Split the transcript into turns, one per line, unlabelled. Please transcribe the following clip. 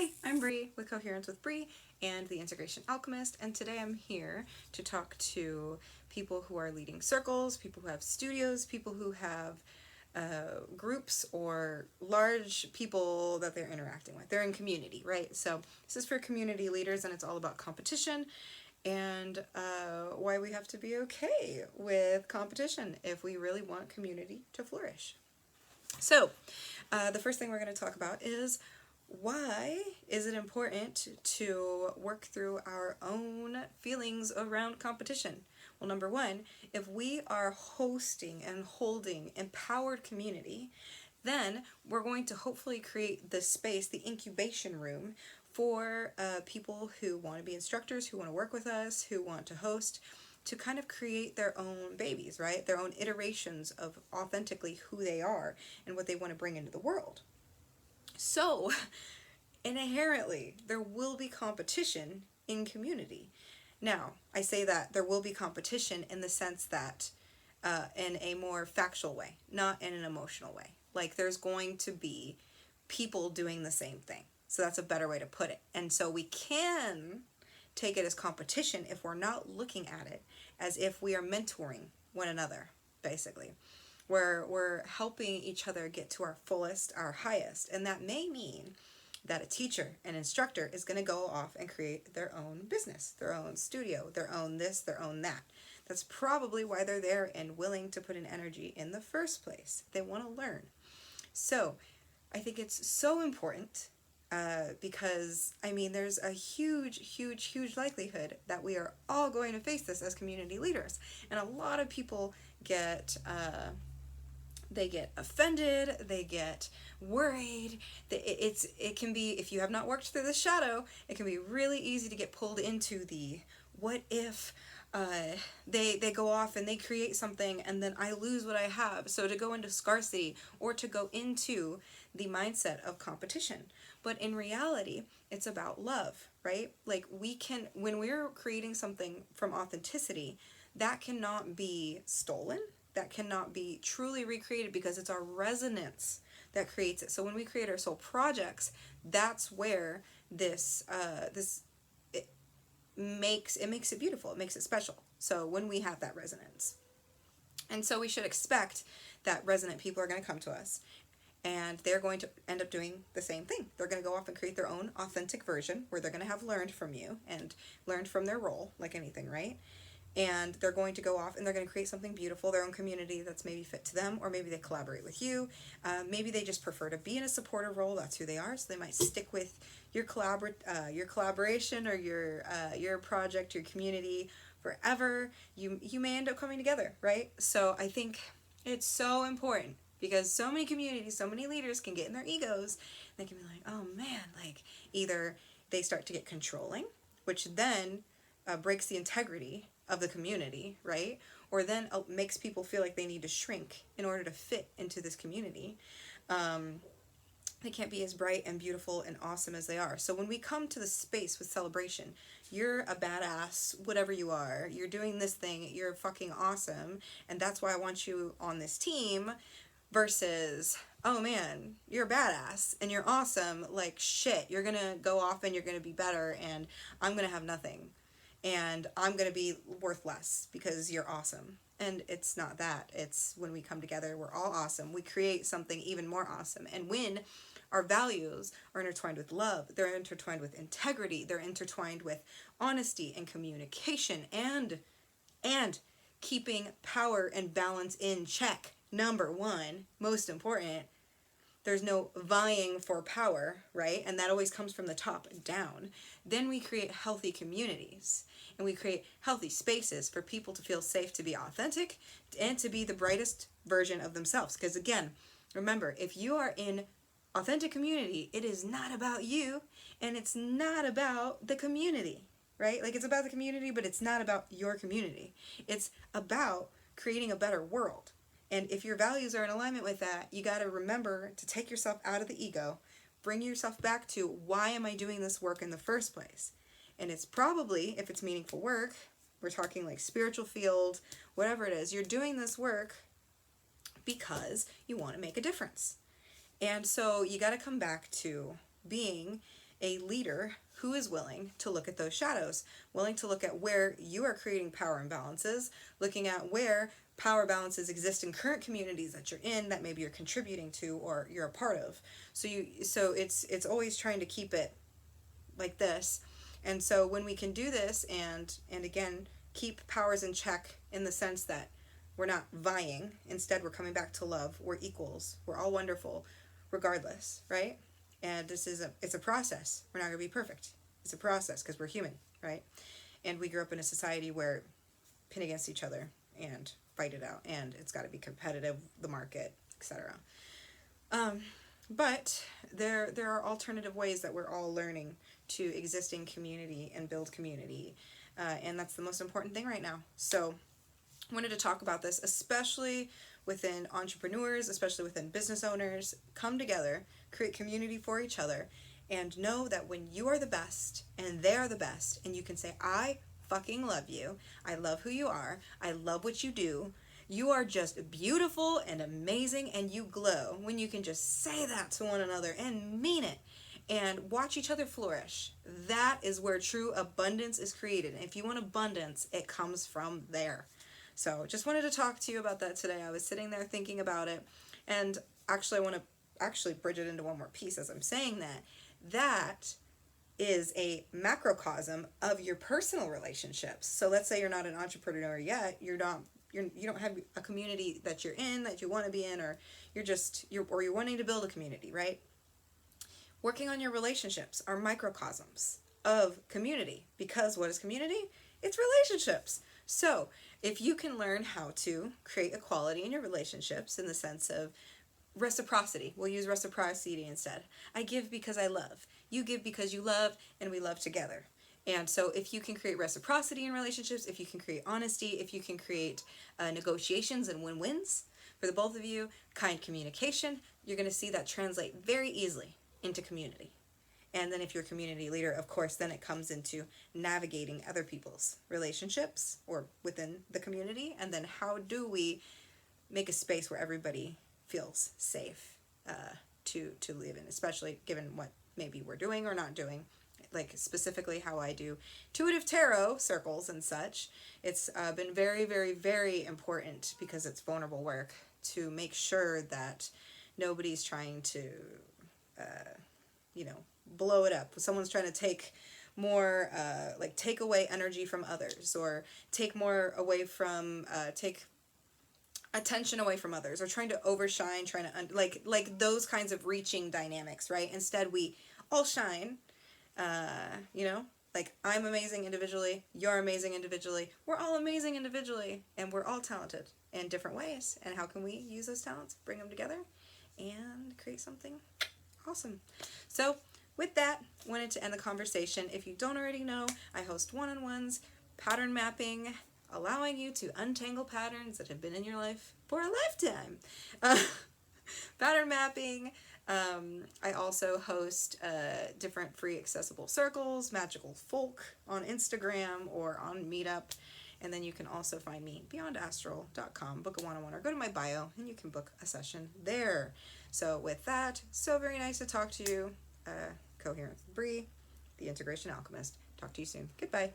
Hi, I'm Bree with Coherence with Bree and the Integration Alchemist, and today I'm here to talk to people who are leading circles, people who have studios, people who have groups or large people that they're interacting with. They're in community, right? So this is for community leaders, and it's all about competition and why we have to be okay with competition if we really want community to flourish. So, the first thing we're going to talk about is why is it important to work through our own feelings around competition? Well, number one, if we are hosting and holding empowered community, then we're going to hopefully create the space, the incubation room for people who want to be instructors, who want to work with us, who want to host, to kind of create their own babies, right? Their own iterations of authentically who they are and what they want to bring into the world. So, inherently, there will be competition in community. Now, I say that there will be competition in the sense that in a more factual way, not in an emotional way. Like, there's going to be people doing the same thing. So, that's a better way to put it. And so, we can take it as competition if we're not looking at it as if we are mentoring one another, basically. Where we're helping each other get to our fullest, our highest. And that may mean that a teacher, an instructor, is going to go off and create their own business, their own studio, their own this, their own that. That's probably why they're there and willing to put in energy in the first place. They want to learn. So I think it's so important because, I mean, there's a huge likelihood that we are all going to face this as community leaders. And a lot of people get they get offended, they get worried. It can be, if you have not worked through the shadow, it can be really easy to get pulled into the what if they go off and they create something and then I lose what I have. So to go into scarcity or to go into the mindset of competition. But in reality, it's about love, right? Like we can, when we're creating something from authenticity, that cannot be stolen. That cannot be truly recreated because it's our resonance that creates it. So when we create our soul projects, that's where this makes it beautiful. It makes it special. So when we have that resonance, and so we should expect that resonant people are going to come to us, and they're going to end up doing the same thing. They're going to go off and create their own authentic version where they're going to have learned from you and learned from their role, like anything, right? And they're going to go off and they're going to create something beautiful, their own community that's maybe fit to them, or maybe they collaborate with you. Maybe they just prefer to be in a supportive role. That's who they are. So they might stick with your collaboration or your project, your community forever. You may end up coming together, right? So I think it's so important because so many communities, so many leaders can get in their egos. They can be like, oh man, like either they start to get controlling, which then breaks the integrity of the community, right? Or then makes people feel like they need to shrink in order to fit into this community. They can't be as bright and beautiful and awesome as they are. So when we come to the space with celebration, you're a badass, whatever you are, you're doing this thing, you're fucking awesome, and that's why I want you on this team, versus, oh man, you're a badass and you're awesome, like shit, you're gonna go off and you're gonna be better and I'm gonna have nothing and I'm going to be worth less because you're awesome. And it's not that. It's when we come together, we're all awesome. We create something even more awesome. And when our values are intertwined with love, they're intertwined with integrity, they're intertwined with honesty and communication and keeping power and balance in check. Number one, most important, there's no vying for power, right? And that always comes from the top down. Then we create healthy communities and we create healthy spaces for people to feel safe to be authentic and to be the brightest version of themselves. Because again, remember, if you are in authentic community, it is not about you and it's not about the community, right? Like it's about the community, but it's not about your community. It's about creating a better world. And if your values are in alignment with that, you got to remember to take yourself out of the ego, bring yourself back to why am I doing this work in the first place? And it's probably, if it's meaningful work, we're talking like spiritual field, whatever it is, you're doing this work because you want to make a difference. And so you got to come back to being a leader who is willing to look at those shadows, willing to look at where you are creating power imbalances, looking at where power balances exist in current communities that you're in that maybe you're contributing to or you're a part of. So it's always trying to keep it like this. And so when we can do this and again keep powers in check in the sense that we're not vying, instead we're coming back to love, we're equals, we're all wonderful regardless, right? And it's a process. We're not going to be perfect. It's a process because we're human, right? And we grew up in a society where pin against each other and fight it out, and it's got to be competitive, the market, etc. But there are alternative ways that we're all learning to exist in community and build community, and that's the most important thing right now. So I wanted to talk about this, especially within entrepreneurs, especially within business owners. Come together, create community for each other, and know that when you are the best and they are the best, and you can say, I fucking love you, I love who you are, I love what you do, you are just beautiful and amazing, and you glow when you can just say that to one another and mean it and watch each other flourish. That is where true abundance is created. And if you want abundance, it comes from there. So just wanted to talk to you about that today. I was sitting there thinking about it, and actually I want to actually bridge it into one more piece as I'm saying that. That is a macrocosm of your personal relationships. So let's say you're not an entrepreneur yet, you don't have a community that you're in, that you want to be in, or you're wanting to build a community, right? Working on your relationships are microcosms of community, because what is community? It's relationships. So if you can learn how to create equality in your relationships in the sense of reciprocity, we'll use reciprocity instead. I give because I love. You give because you love, and we love together. And so if you can create reciprocity in relationships, if you can create honesty, if you can create negotiations and win-wins for the both of you, kind communication, you're going to see that translate very easily into community. And then if you're a community leader, of course, then it comes into navigating other people's relationships or within the community. And then how do we make a space where everybody feels safe to live in, especially given what maybe we're doing or not doing. Like specifically how I do intuitive tarot circles and such. It's been very, very, very important, because it's vulnerable work, to make sure that nobody's trying to blow it up. Someone's trying to take more, take away energy from others, or take more away from, take attention away from others, or trying to overshine, trying to, like those kinds of reaching dynamics, right? Instead, we all shine, like I'm amazing individually, you're amazing individually, we're all amazing individually, and we're all talented in different ways. And how can we use those talents, bring them together, and create something awesome? So with that, wanted to end the conversation. If you don't already know, I host one-on-ones, pattern mapping, allowing you to untangle patterns that have been in your life for a lifetime. Pattern mapping. I also host different free accessible circles, Magical Folk on Instagram or on Meetup. And then you can also find me beyondastral.com, book a one-on-one, or go to my bio and you can book a session there. So with that, so very nice to talk to you. Coherence with Bree, the Integration Alchemist. Talk to you soon. Goodbye.